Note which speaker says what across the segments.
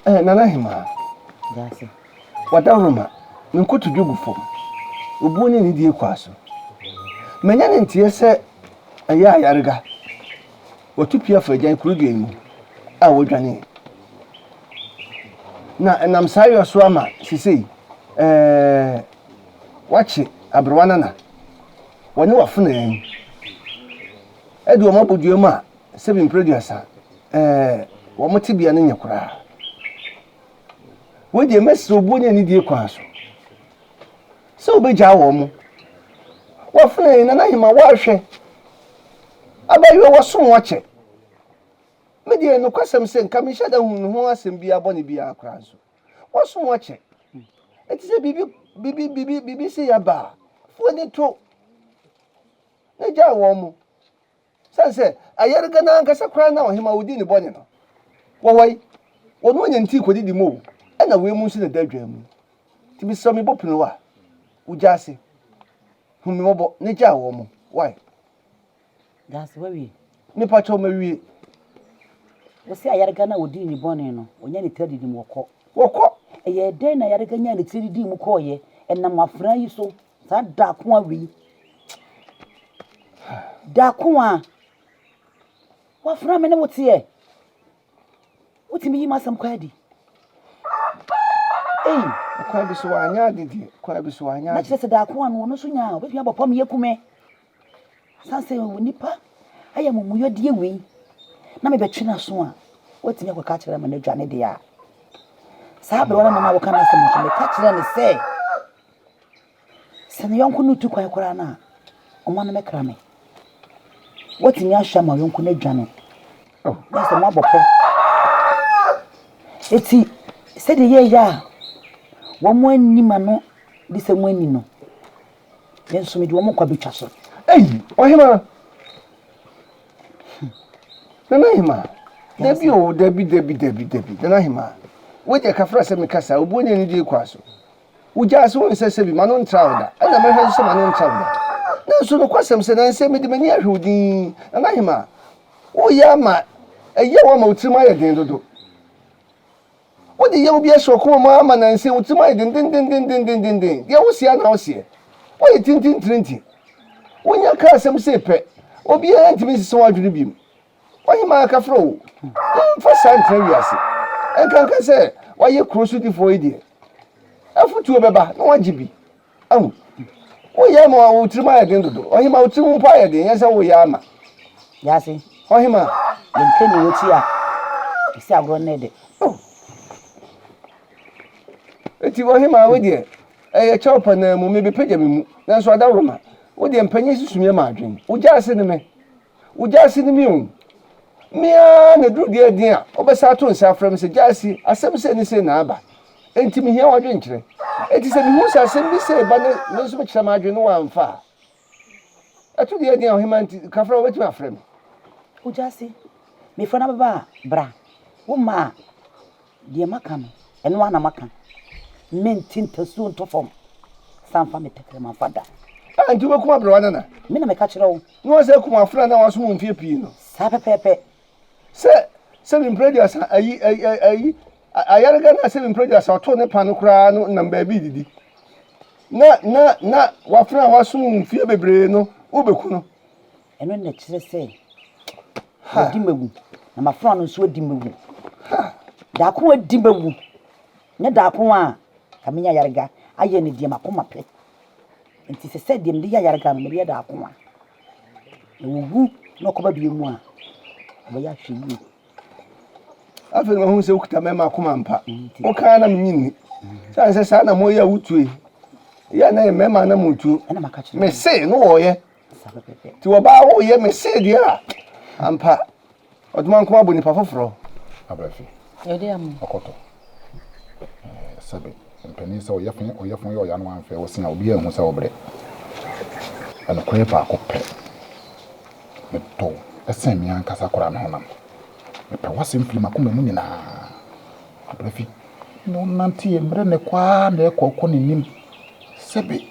Speaker 1: Nana hima. Yes. Wadaruma, nkutu jugu fom. Ubuni ni die kwaso. Menya ne ntie se aya yarega. Watupia fajan kuruge mu. A wodwane. Na enam sayo so ama sisi wachi abrwana na. Woni wafuna yen. Edu omaboduo ma seven producer wo motibia ne nyekura. We dey mess obonye ni die kwaso. So beja wo mu. Wafuna yen na hima wahwe. Abayo wasom wache. Me dey no kwasem se nka me hyada hu ho asem bia bone bia akra so. Wasom wache. Eti se bibi se ya ba. Fo ni to. Ne ja wo mu. Sanse ayarga na nkasa kra na ohima wodi ni bone no. Wowai. Wono nya nti kodidi mo. Ana we mu nsi na dadwa mu. Ti bi so me bopunu wa. Ujase. Humi mobo ne ja wo mu. Why?
Speaker 2: That's where we.
Speaker 1: Me pacho mawie.
Speaker 2: We say ayarga na wodi ni bone no. Onya ni tadi di moko.
Speaker 1: Woko.
Speaker 2: Eye den na ayarga nya ni tadi di mu koye. Enam afran yi so. Sa da ko awi. Da ko a. Wa fra me ne wotie. Woti mi yi masam kwadi.
Speaker 1: Kwa bi so anya didi. Kwa bi so anya.
Speaker 2: Na chese da ko anu no so nya. Obi abopam yekume. Sanse nipa aya mumuyo die wi. Na me betwe na so a. Woti mi akwa kire ma na dwane de a. Sa bro na wo kana se mo so me ka kire ne se. Se ne yonko no tu kwa kora na. Omo na me kra me. Woti mi ahwa ma yonko na dwane. Oh, that's the mabopo. Eti se de ye ya. Wo mo anima no de se mo ani no. Yenso me de wo mo kwa betwa so.
Speaker 1: Ohima. Nana hima. Debi. Nana hima. We de kafra se me kasa, obonye ni de kwaso. Uja so won se se bi manon trawda. Ana me hwe se manon trawda. Na so no kwasem se na se me de mani ahwudin. Nana hima. O ya ma eye wo ma utima ye den dodo. O de ye obi eso ko ma ama na nse utima ye den. Dia wo sia na wo sie. O ye tintin. Wonya ka asem se pe. Obi e ntimi sisi wadwene bim. Ohima ka fro. Fa santre wiase. Enkanka se waye krosuti fo idie. Afutu obeba na wajibi. Ahu. O ye ma utima ye den dodo. Ohima utimu mpa ye den yesa wo ya ama.
Speaker 2: Yase.
Speaker 1: Ohima
Speaker 2: Lenkeni woti a. Isi agro na de.
Speaker 1: Eti ohima we de. Chopa na mu mebe pagya mu. Nanso adawroma. Wo de empanye susumie ma adwen. Ujase ne me. Ujase ne mi o. Mia na dru de adin a. Obesa to nsa afram se jase asem se ne se na aba. Enti mi hia wadwen kire. Eti se mi hu se asem bi se ba ne nso me kire ma adwen no wa mfa. Atu de adin a ohima nti kafra wobetuma afram.
Speaker 2: Ujase. Me fona baba bra. Woma deɛ maka no ɛno ana maka menti ntasu nto fam sanfa me tekrema fada
Speaker 1: Anti we kuma brewa nana
Speaker 2: me na meka kyerɛ wo
Speaker 1: no se kuma afra na waso mu mfie pii no
Speaker 2: saa pepepe
Speaker 1: se mi produce ayi ayarga na se mi produce oto ne pa no kra no nam ba bi didi na wafra waso mu mfie bebre no obeku no
Speaker 2: ɛno na kyerɛ sɛ di magu na mafra no so di magu da ko di magu ne da ko a kamenya yarga ayɛ ne die makoma pɛ nti sɛ die ne yarga no me da ko a ewu no ko ba bi mu a ba ya hwe
Speaker 1: afi no hu se ukuta me makoma mpa o kan na mnyini sa na mo ya wutue ya na me ma na mutu
Speaker 2: na maka kyerɛ
Speaker 1: me se no wo ye ti wo ba wo ye me se dia ampa odman ko aboni pa foforo
Speaker 3: abrafi
Speaker 2: yodi am
Speaker 3: okoto sabe mpani sɛ ɔyɛfo yɛ ɔya no amfɛ wo sen a obi ahu sɛ wobrɛ ɛno kɔyɛ baako pɛ metɔ ɛsɛn me ankasa kora me honam mepɛ wasɛm firi makoma mu nyinaa abrafi no nante yɛ mmerɛ ne kwaa na ɛkɔkɔ ne nim sɛbe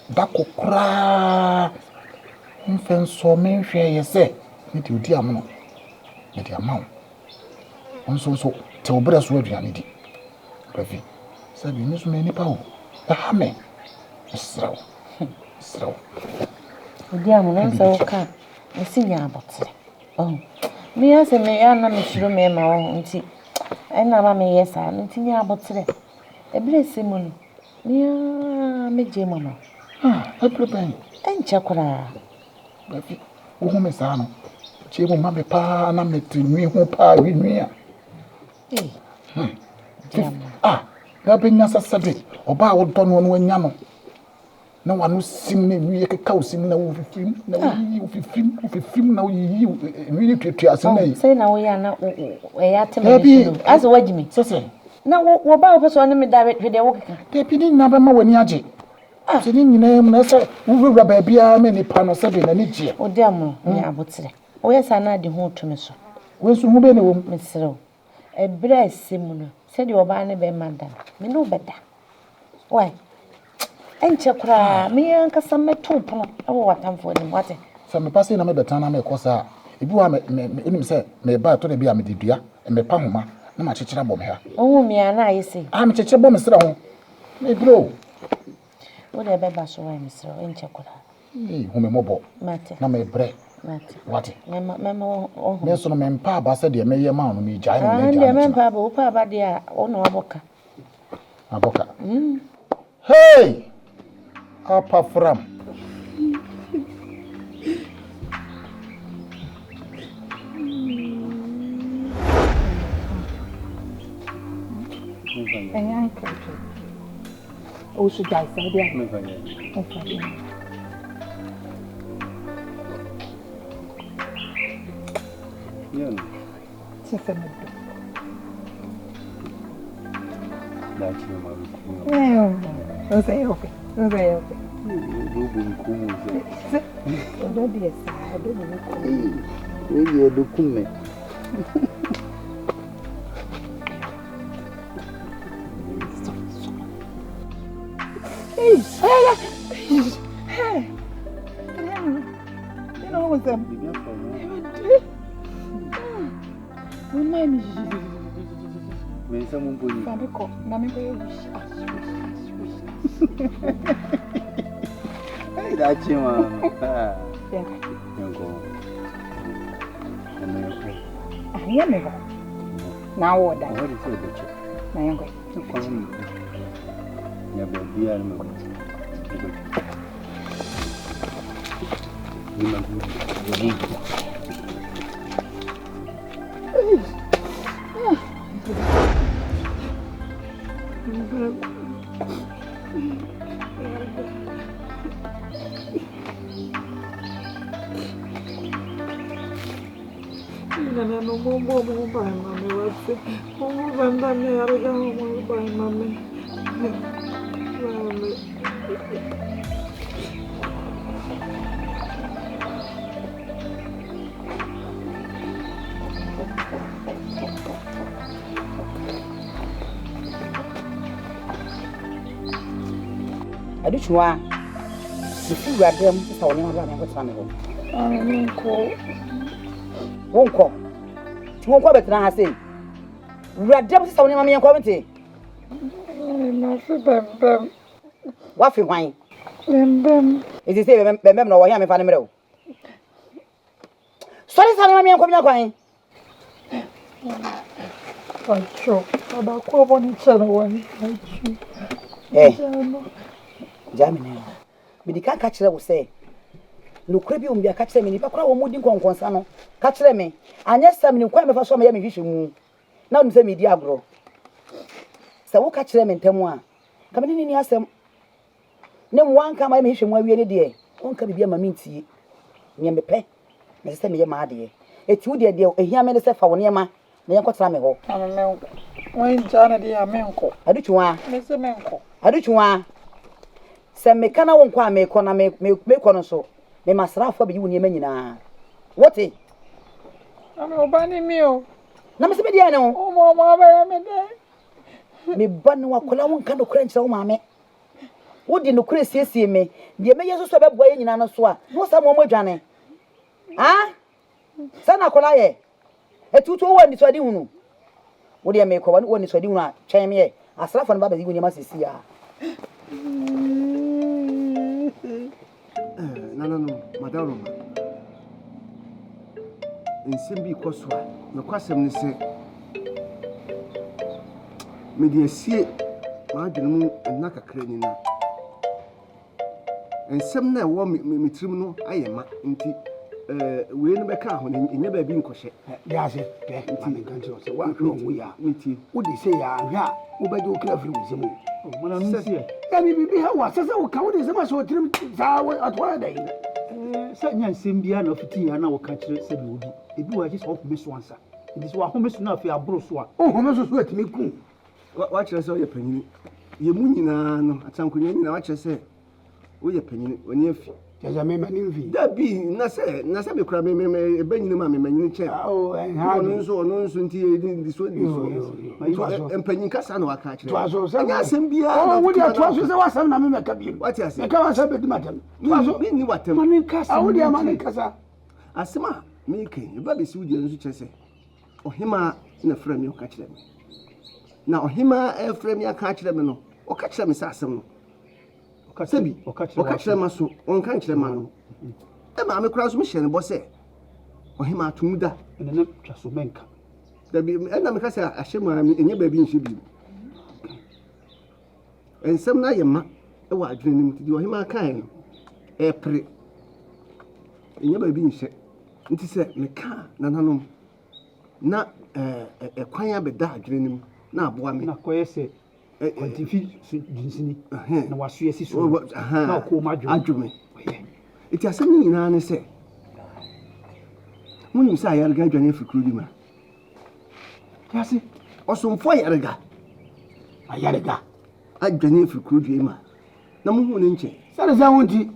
Speaker 3: da kokoraa mfɛ nsɔ menhwɛ yɛ sɛ mede odi amono mede ama wo nso te wo berɛ so aduane di abrafi sabi nisu me nipa wo ha me sraw
Speaker 4: odi amono so ka esinya abotre me ase me ya na me shiro me ma wo nti ena ma me yesa nti nya abotre ebire semu no me je mama
Speaker 3: abraban
Speaker 4: enche kura
Speaker 3: abrafi wo hu me sa no che mo ma me pa na me trinwi ho pa winwi a na benya sasabe oba wo dɔ no anya no na wano sim na nwi keka osim na wo fifim na wo fifim na wo yi nwi tuatua ase na yi
Speaker 4: sei na wo ya na ya teme no as wajimi
Speaker 3: sese
Speaker 4: na wo ba wo person ne me da hwede wo keka
Speaker 3: de bi ni na ba ma wani age se ni nyina mu na se wo wura ba bia me nipa no sebe na ni gie
Speaker 4: odi amono nya abotre wo yesa na de ho to me so
Speaker 3: we so hu be ne wo
Speaker 4: mesrew ebra semu no se de oba ne be manda me no beda why enche kura me ankasa meto pono ewo watamfo ni wate
Speaker 3: se me passe na me beta na me kosa ebi wa me enim se me ba to na bi a me didua me pa homa na ma kyekere bom ha
Speaker 4: ohu mi ana ayese
Speaker 3: me kyekere bom sra ho me bro
Speaker 4: wo de be ba so wa mesrew enche kura
Speaker 3: hu me mobo
Speaker 4: mate
Speaker 3: na me bre
Speaker 4: mate
Speaker 3: wate
Speaker 4: mema ohu
Speaker 3: me so no me mpa ba se de me ye ma no me gyae no me
Speaker 4: gyae me mpa ba wo pa ba de a wo no aboka
Speaker 3: hey apa from
Speaker 5: o should die so dia não sei o que
Speaker 6: do bunkumu
Speaker 5: do dia sa do bunkumu
Speaker 6: we do kumme
Speaker 5: não what's up
Speaker 6: me sa mun boni
Speaker 5: sabe ko na me ko
Speaker 6: ai da ce ma
Speaker 5: yanko
Speaker 6: ana
Speaker 5: ya me ba na wo da
Speaker 6: wani sai da ce
Speaker 5: na yanko
Speaker 6: kwan ya ba biya ne ma ni ma ni
Speaker 5: no mo bai mami wase mo banda me arga mo bai mami
Speaker 2: aduchwa si radem sisa woni ma ba me kwetara me ho wonko ti wonko betra ha sei radem sisa woni ma me yanko mte
Speaker 5: na fi bem
Speaker 2: wa fi hwan
Speaker 5: bem
Speaker 2: iti say bem no wo hia me fa ne mre o sorry sa me yanko nya kwan
Speaker 5: Acho, ada ko boni chana wani.
Speaker 2: Jamine. Me di kan ka kire wo say. No kura bi ombia ka kire me ni pa kura wo mudi nkonkonsa no. Ka kire me. Anya sam ni kwan me fa so me ya me hwehwe mu. Na wo se me di agro. Sa wo ka kire me ntemu a. Ka me ni asem. Ne mo anka ma me hwehwe mu awie ne de. Wonka bibia ma me ntie. Nye me pe. Me se me ye ma de. Eti wo de ehia me ne se fa wo ne ma. Na yankotara me ho.
Speaker 5: Amamenko. Wen jana de amenko.
Speaker 2: Aduchwa.
Speaker 5: Me se menko.
Speaker 2: Aduchwa. Se me kana won kwa me ko na me ko no so. Me masrafo be yi woni nyina. Wote?
Speaker 5: Ame obani mi o.
Speaker 2: Na me se be dia ne o.
Speaker 5: O mo ba me de.
Speaker 2: Me ban wa kola won kan do kra nkyere wo maame. Wo di no kra siesie me. De me yeso so be boye nyina no so a. Wo sa mo adwane. Ah? Sana kola ye. Etutu wo ni so di hunu. Wo de me ko wo ni so di hunu a chen me ye. Asrafo no ba be yi woni ma sisi a.
Speaker 1: No, madam. Nsem bi koswa, me kwasem ni se. Me de asie ma adwene mu na kakra ni na. Nsem na wo me tirim no ayema nti we no beka ho nya ba bi nkɔhye.
Speaker 7: Ya se, pe, ma me kan tro se wa kro wo ya.
Speaker 1: Miti.
Speaker 7: Wo di se ya hwa, wo ba jo kra firi wo se mu.
Speaker 1: Mana no sie.
Speaker 7: Ya bi ha wa se wo ka wo di se ma so tirim za wo atwa da yi.
Speaker 8: Sa nya nsem bia na ofiti ya na wo ka kire se bi obi. Ebi wa je so home so ansa. Ebi so wa home so na afi abro so a.
Speaker 7: O home so atimi ku.
Speaker 1: Wa kire se o ye panyini. Ye mu nyina no atankonya nyina wa kire se o ye panyini oni afi.
Speaker 7: Ya me mani vi.
Speaker 1: Da bi na se be kura me ebanyini ma me manyini che.
Speaker 7: O ha
Speaker 1: no nso nti di so. Empanyin kasa na wa ka kire.
Speaker 7: To aso se.
Speaker 1: Anya asem bia.
Speaker 7: O wo dia to aso se wa sam na me meka bi.
Speaker 1: What you say?
Speaker 7: Me ka wa se be di matam. To aso
Speaker 1: bi ni watam.
Speaker 7: Mani kasa. Wo dia mani kasa.
Speaker 1: Asema me ken, e ba be si wo dia nso che se. Ohima na fra me o ka kire me. Na ohima e fra me aka kire me no. O ka kire me sa asem no. Sebi, o ka kire ma so, on kan kire ma no. E ma me kura so me hye ne bo se. Ohima atumuda.
Speaker 8: Ene na twa so menka.
Speaker 1: Da bi e na me ka se ahye mu enye ba bi nhye bi. Ensem na ye ma e wa adwene nim ti di ohima kan no. E pre. Enye ba bi nhye. Nti se me ka nananom na kwan ya be da adwene nim na aboa me.
Speaker 8: Na koye se kwantifi jinsini na waso yesi so na ko ma
Speaker 1: adwume. Iti asem ni nyina ne se munim sa yarga adwane afikuru di ma. Yase osomfo yarga ayarga adwane afikuru di ma na mu hu ne nche
Speaker 7: Sare za wonti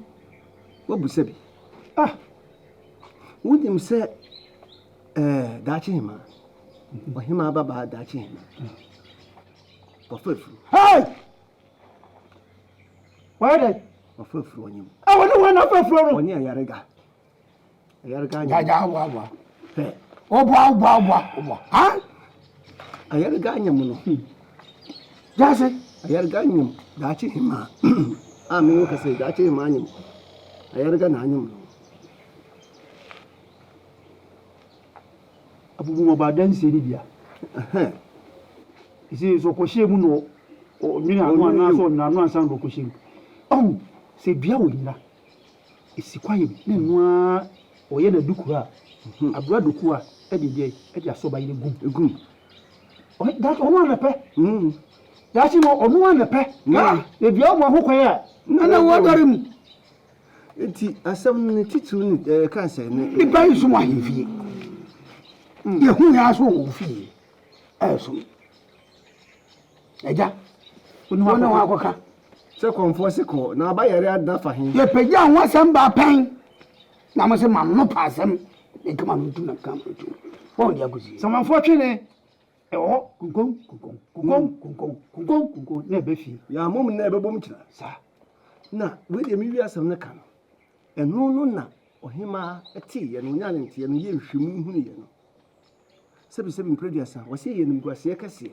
Speaker 1: wo bu sebi munim se dachi hima ohima baba dachi hima Wafafu.
Speaker 7: Hey! Why did?
Speaker 1: Wafafu wanyim.
Speaker 7: I want to run up a floor.
Speaker 1: Wani ayarega. Ayarega.
Speaker 7: Ya wa.
Speaker 1: He.
Speaker 7: Obo. Ha?
Speaker 1: Ayarega nyam no.
Speaker 7: Jase.
Speaker 1: Ayarega nyam. Dachi hima. Me wo kase dachi hima nyam. Ayarega na nyam no.
Speaker 8: abubu mo ba dan se ni bia. Isi so ko shemu no o nyina anu ana so nyina anu ansan do ko shemu. Se bia wo nyina. Isi kwaye na nua o ye na duku a. Abura duku a e de asoba ye gum. O that o no na pe. That mo o no na pe. E bia mo ho kwaye a.
Speaker 7: Na wo darim.
Speaker 1: Enti asam ne titu ni kan se ne.
Speaker 7: Ni ba yisu mo ahemfie. Ye hu ya so wo fie. So. Eja. Wona wa akoka.
Speaker 1: Se konfo se ko na ba yare ada fa hin.
Speaker 7: Ye peja ho asem ba pen. Na mo se mam no pa asem. E kama no tu na kam tu. Won dia gusi.
Speaker 8: Samanfo twene. Kunkon na be fi.
Speaker 1: Ya mom na be bom kira.
Speaker 8: Sa.
Speaker 1: na we de mi wi asam ne ka no eno no na ohima eti ye no nya ne nti ye no ye nhwemu hunu ye no sebi mpreduasa wase ye nim gwase kase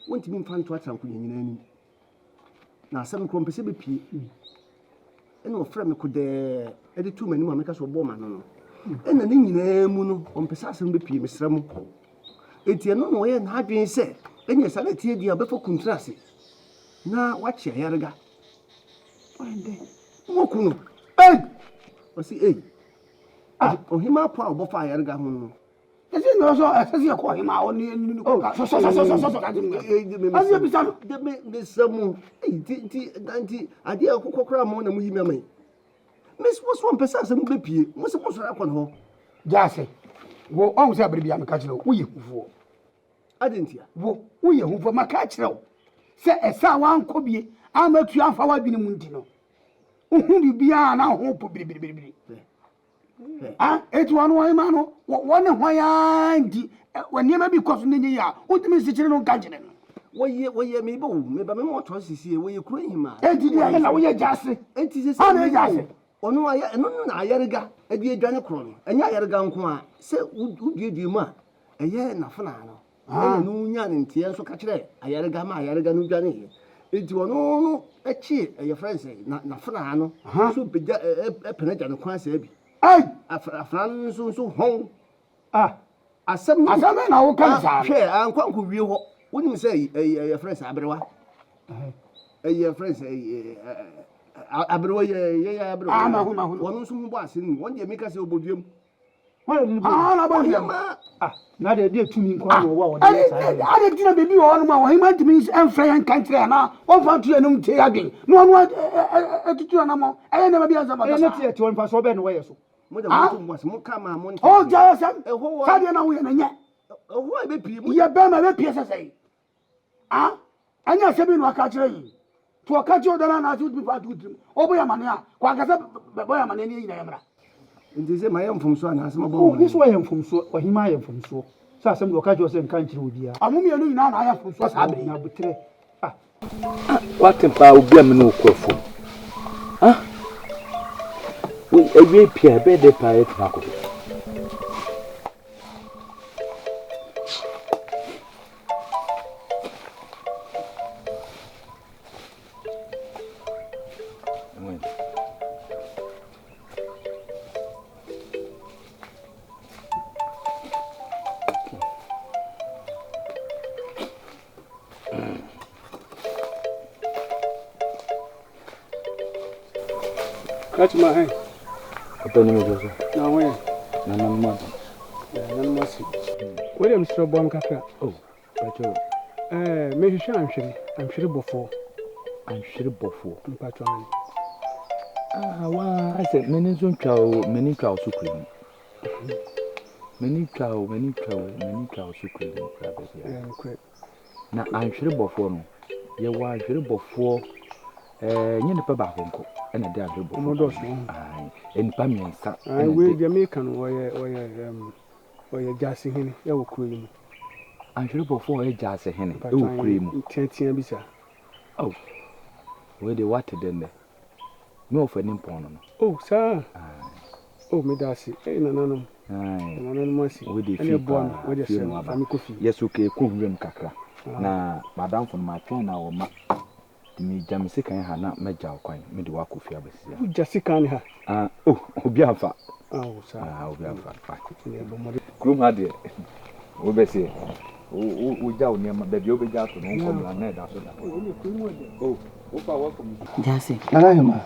Speaker 1: wonti mi mfa nto atranko nyina ni na asam ko mpese be pie ena ofra me ko de edi tu mani ma me ka so bo ma no ena ne nyina mu no ompese asam be pie mesra mu eti eno no ye na adwen se enya sala tie dia be fo kuntrase na wachi ayarga wande mokuno wasi ohima po obofa ayarga hu no
Speaker 7: ese no so ese ko hima oni ko so ase bisano
Speaker 1: de me samu ti ade akokokra mo na mu hima mai mes wo so mpesa asem be pie mo se mo so akon ho
Speaker 7: jase wo on se abiri bia me ka kire wo ye hufuo
Speaker 1: adentia
Speaker 7: wo ye hufuo maka kire wo se esa wan ko bie amatu afa wa bi ne mu ndi no uhuru bia na ho po biri etu anu wa ma no wona hwan ndi wani ma bi koso ne ya utimi sikire no kanjene no
Speaker 1: woye me bo me ba me mo to sisi woye kuro hima
Speaker 7: enti dia na woye jase
Speaker 1: enti sisi
Speaker 7: ana jase
Speaker 1: onu aya eno na ayarga edi edwane kuro no enya ayarga nko a se udie mu a eye na fana no ene no nya ne ntie nso ka kire ayarga ma ayarga no dwane ye enti ono no echi eye friends na fana no so beja penaja no kwan se bi afran so hon asem
Speaker 7: na wo kan sa
Speaker 1: hwe ankwanko wie ho wonim se eye friends abrewa eye friends abrewa ye abrewa
Speaker 7: ma hu
Speaker 1: wono so mu bo ase ni won de meka se oboduam
Speaker 7: na ba hia
Speaker 8: na de tumi nko na wo de sa
Speaker 7: ade dina bebi wo no ma wo hima ntimi enfra yan kantre na won fa tu enum te adwen no no atutu na mo eye na ba bia zama
Speaker 8: na tie tie won fa so be no we so
Speaker 1: mo de mo tumbo se mo kama mo
Speaker 7: o ja sam sade na wo ye na nya
Speaker 1: ho be pie mo
Speaker 7: ye be ma be pie sesei anya se bi no aka kire yi to aka ji odana na atu bi fa tu dim o bo ya mane a kwa ka se bo ya mane ni yin ya mra
Speaker 1: ndi se ma ye mfumso na asema bo
Speaker 8: ni so ye mfumso ohima ye mfumso sa asem do ka jo se nkan kire odia
Speaker 7: amumi enu ina na ya mfumso sa abiri
Speaker 8: na butre
Speaker 6: watempa obi am no kwafo we ewie pia be de pa et na ko
Speaker 7: Catch my hand.
Speaker 6: Open me just.
Speaker 7: Now when?
Speaker 6: Na ma.
Speaker 7: Na ma si. Where am Mr. Bom kakra?
Speaker 6: Oh, pacho.
Speaker 7: Me hwe am hwere bofo.
Speaker 6: Am hwere bofo.
Speaker 7: Pacho.
Speaker 6: Wa, I said many so so cream. Many cow so cream. Na am hwere bofo no. Ye wa hwere bofo nye ne pa ba konko. Ena de ahwere bofo.
Speaker 7: Modos.
Speaker 6: Ai, enipa miensa.
Speaker 7: Ai we Jamaica no oye jase hene e wo kuro yi.
Speaker 6: Ahwere bofo oye jase hene e wo kuro yi mu.
Speaker 7: Tiatia bi sa.
Speaker 6: Oh. We de what then there? Me of any pon no.
Speaker 7: Oh, sir. Oh, me dasi. Na nanom.
Speaker 6: Ai.
Speaker 7: Na nanom asi.
Speaker 6: We de
Speaker 7: fi bon, we de se
Speaker 6: ma
Speaker 7: ami kofi.
Speaker 6: Yes, okay, ko nwem kakra. Na madam for my train na wo ma. Mi jamisi kan ha na meja okwan. Me de wa kofi abasi.
Speaker 7: U jasi kan ha.
Speaker 6: Oh, obi afa.
Speaker 7: Oh, sir.
Speaker 6: Obi afa.
Speaker 7: Bomode.
Speaker 6: Krum ha de. Wo be se. O ja o niam ba bi o be ja to no nkom la na da so da. Oh, wo fa wa kom.
Speaker 2: Jase.
Speaker 1: Nana hima.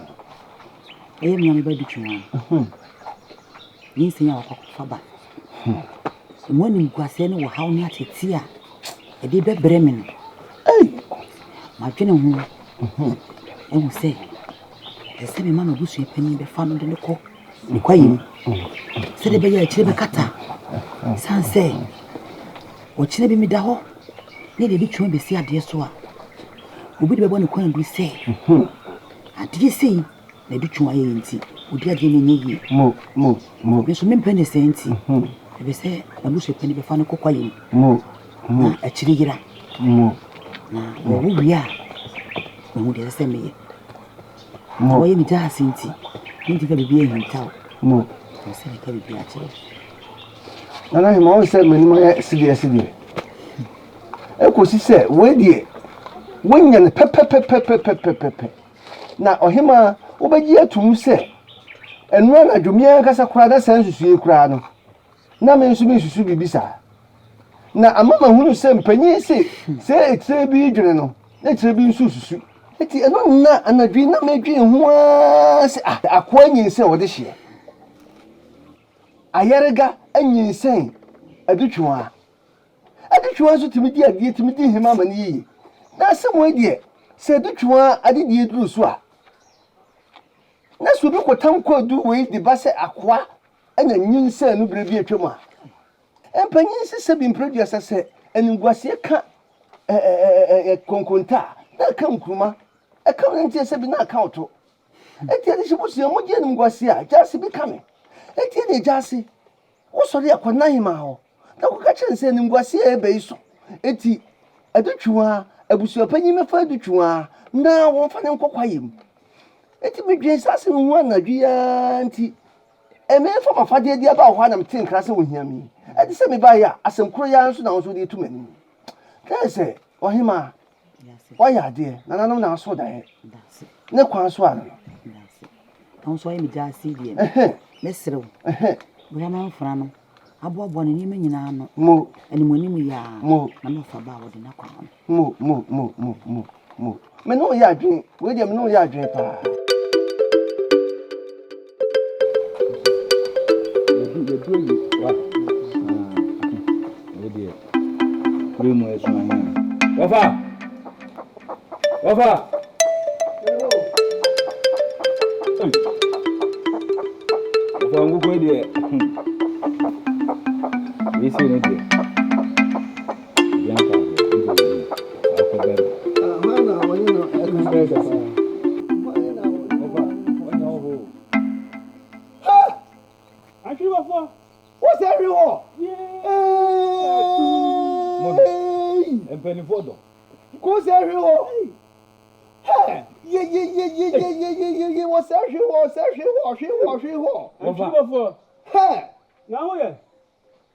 Speaker 2: Mi am ba du twuma. Ni senya wa fa ba. Mo ni kwase ne wo haw ne atete a. E de be brɛ me no. Ma twene ho. Ewu se. Ese me mama busu epani be fa no de ne kɔ. Ni kwayi. Se de be ya chire be kata. Sanse. O chire bi mi da hɔ. Ne de bi twon be si ade so a. Obi de be bɔ ne kwan bi se. Ade sei na de twon aye nti. Odi ade ne nye yi. Mo. Be so me mpɛ ne se nti. E be se na busu epani be fa no kɔ kwayi.
Speaker 1: Mo.
Speaker 2: A chire gira.
Speaker 1: Mo.
Speaker 2: Na wo wi a. Na wo de se me ye. Oye mi ja sinti. Nti ka bibi ehinta.
Speaker 1: Mo.
Speaker 2: Se ka bibi a kire.
Speaker 1: Nana him on say mani ma sidie. Ekosi se we die. Wonya ne pepe. Na ohima obeji atum se enu na dwomia kasa kura da sansusu kura no. Na me nso me susu bibisa. Na amama hunu se mpanyin se etire bi dwene no. Na etire bi nso susu. Eti eno na anadwi na medwi ho se akwa nyinse wo de hye. Ayarega anyinsen adutwa. Adutwa so timidi adie timidi hema mani yi. Na se mo adie se adutwa adidie duru so a. Na so bi kotam kwadu we di ba se akwa anya nyinsen no bre bi atwam a. Empanyin se bi mpredu asase eningwase ka konkonta na ka nkruma eka ntie se bi na account eti ade shibusu mo je ningwase a jase bi kame eti de jase wo sori akwana hima ho na ko ka chense ningwase e be iso eti adutwa abusu apanyin mefa adutwa na won fa ne nkwakwayem eti medwen sase hu anadwia nti emefa mafade dia ba ho na mtin krase wo hiami edi se me ba ya asemkro ya nso na won so de tumani kase ohima waya de na nanom na so da he ne kwan so ara
Speaker 2: on so yemi ja sidie ne serew bura man fra no aboabo ne nyima nyina no
Speaker 1: mo
Speaker 2: animonimu ya
Speaker 1: mo
Speaker 2: na me fa ba wo de na kwan
Speaker 1: mo me no ya adwen we de me no ya adwen pa
Speaker 6: Wafa. Wangu kwa die. Bisi ne die. Yantah. Akabenezercomedy.
Speaker 1: Mana wani no akabenezercomedy. Ha!
Speaker 8: Achi wafa.
Speaker 1: What's everyone?
Speaker 6: Empeni fodo.
Speaker 1: What's everyone? Hey! Yeah. What's everyone?
Speaker 8: Achi wafa.
Speaker 1: Hey!
Speaker 8: Na ho ye.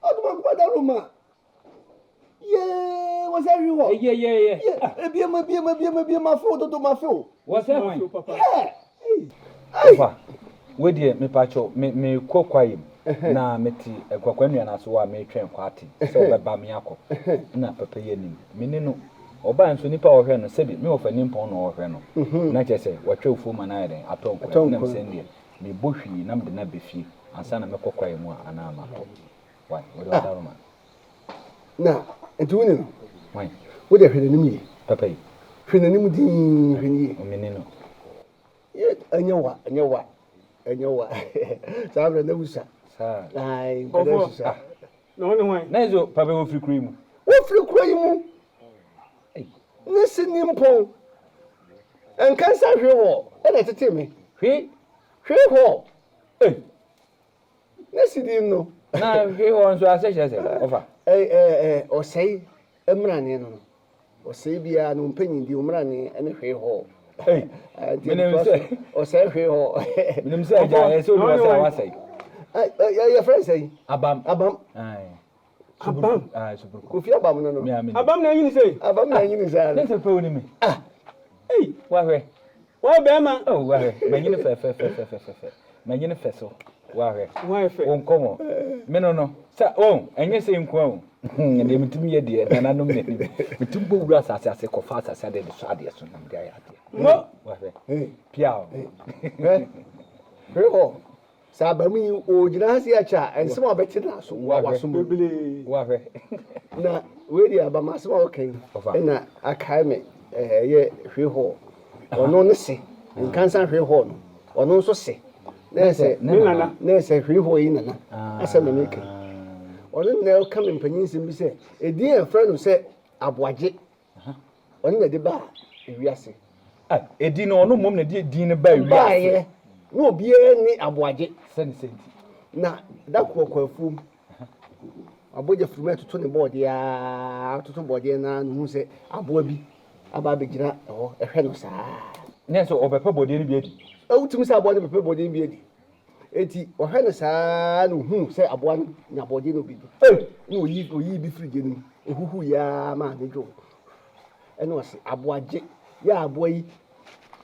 Speaker 1: Oduma kwada ruma. Yeah, what's everyone?
Speaker 6: Yeah.
Speaker 1: Ebia fodo to mafo.
Speaker 6: What's that?
Speaker 8: Papa.
Speaker 1: Hey!
Speaker 6: Wafa. We die me pacho me kokwayem. Na meti kwakwanu na so wa me twen kwate. So beba me akọ. Na papa yenim. Me no oba nso nipa ohwe no sebi me ofa nipa no ohwe no na chese watwa ofu ma na yeden atonko na msendie me bohwi na mde na befi ansa na mekokwae mu ana ama to wa we da roma
Speaker 1: Na entuni no
Speaker 6: wai
Speaker 1: wo de hwede nim yi
Speaker 6: papa yi
Speaker 1: hwede nim din hwene
Speaker 6: o menni no
Speaker 1: ye anyawa sabra na wusa
Speaker 6: sa
Speaker 1: ai ko sa
Speaker 8: Na woni hwan.
Speaker 6: na ezo papa wo free cream
Speaker 1: wo free kura yi mu nesi nimpon enkansa hwewo ele tete me hwewo nesi din no
Speaker 6: na hwewo nso asese ofa
Speaker 1: osei emrane no osei bia no mpanyin di omrane ene hwewo
Speaker 6: menem se
Speaker 1: osei hwewo
Speaker 6: menem se ja eso do wasai
Speaker 1: ya friend say
Speaker 6: abam
Speaker 1: ai
Speaker 8: Abam.
Speaker 6: super
Speaker 1: kofi abam no
Speaker 8: Abam na yin say.
Speaker 1: abam na yin say
Speaker 6: nse pe oni me
Speaker 8: Hey,
Speaker 6: wa hwe
Speaker 8: wa be ma.
Speaker 6: oh wa hwe manyine fe manyine fe so wa hwe
Speaker 8: Wa fe.
Speaker 6: won komo me no sa enye se nko o de mitim ye de na nanom ne mitim bo wura asase ko fa asase de so ade so nam de ayade
Speaker 8: Mo.
Speaker 6: wa hwe piao
Speaker 1: hwewo sabami ojina hasi acha ensema obeti na so waso
Speaker 8: Bebele.
Speaker 6: wa hwe
Speaker 1: na we di abama asema okay na akai me ye hweho ono ne se nkansa hweho no ono nso se na se na se hweho yi nana asa me make ono na ka me mpanyin sim bi se edi en fra no se aboaje ono na de ba ewiase
Speaker 6: edi no ono mom na di din ne ba ewiase
Speaker 1: no bie ni aboaje
Speaker 6: senti
Speaker 1: na da kwakwafu aboje furuma tutu ne board ya tutu board na no hu se aboa bi aba begina ehwe no saa
Speaker 6: Nso obepe body ni bi edi.
Speaker 1: Awutum sɛ aboa no bɛpɛ bɔden bi adi eti ɔhɛ no saa no hu sɛ aboa no nya bɔden no bi di na oyi bi firi gye no ehuhu yaa ma ne dwo ɛna ɔse aboa gye yɛ aboa yi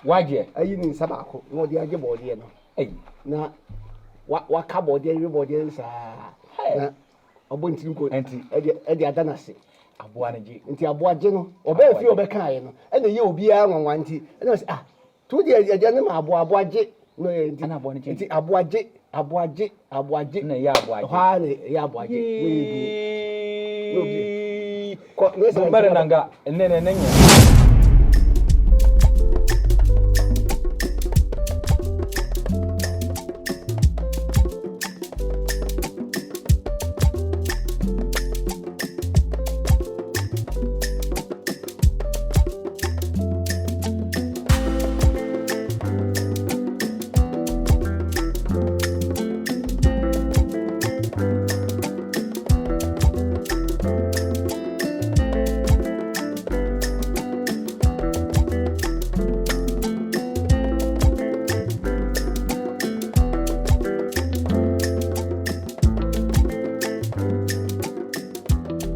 Speaker 6: Wagye.
Speaker 1: ayi ne nsa baako na ɔde agye bɔden no na waka bɔden no saa na ɔbɔ ntiri ko ɛde ada n'ase
Speaker 6: Aboa ne gye.
Speaker 1: nti aboa gye no ɔbɛɛ fi ɔbɛkaeɛ no ɛna yɛ obiara nwanwa nti ɛna ɔse tu di agya ne ma aboa gye no nti aboa gye
Speaker 6: Na ya aboa gye.
Speaker 1: ha ne ya aboa gye no bi
Speaker 6: Ko mare nanga nene nenya.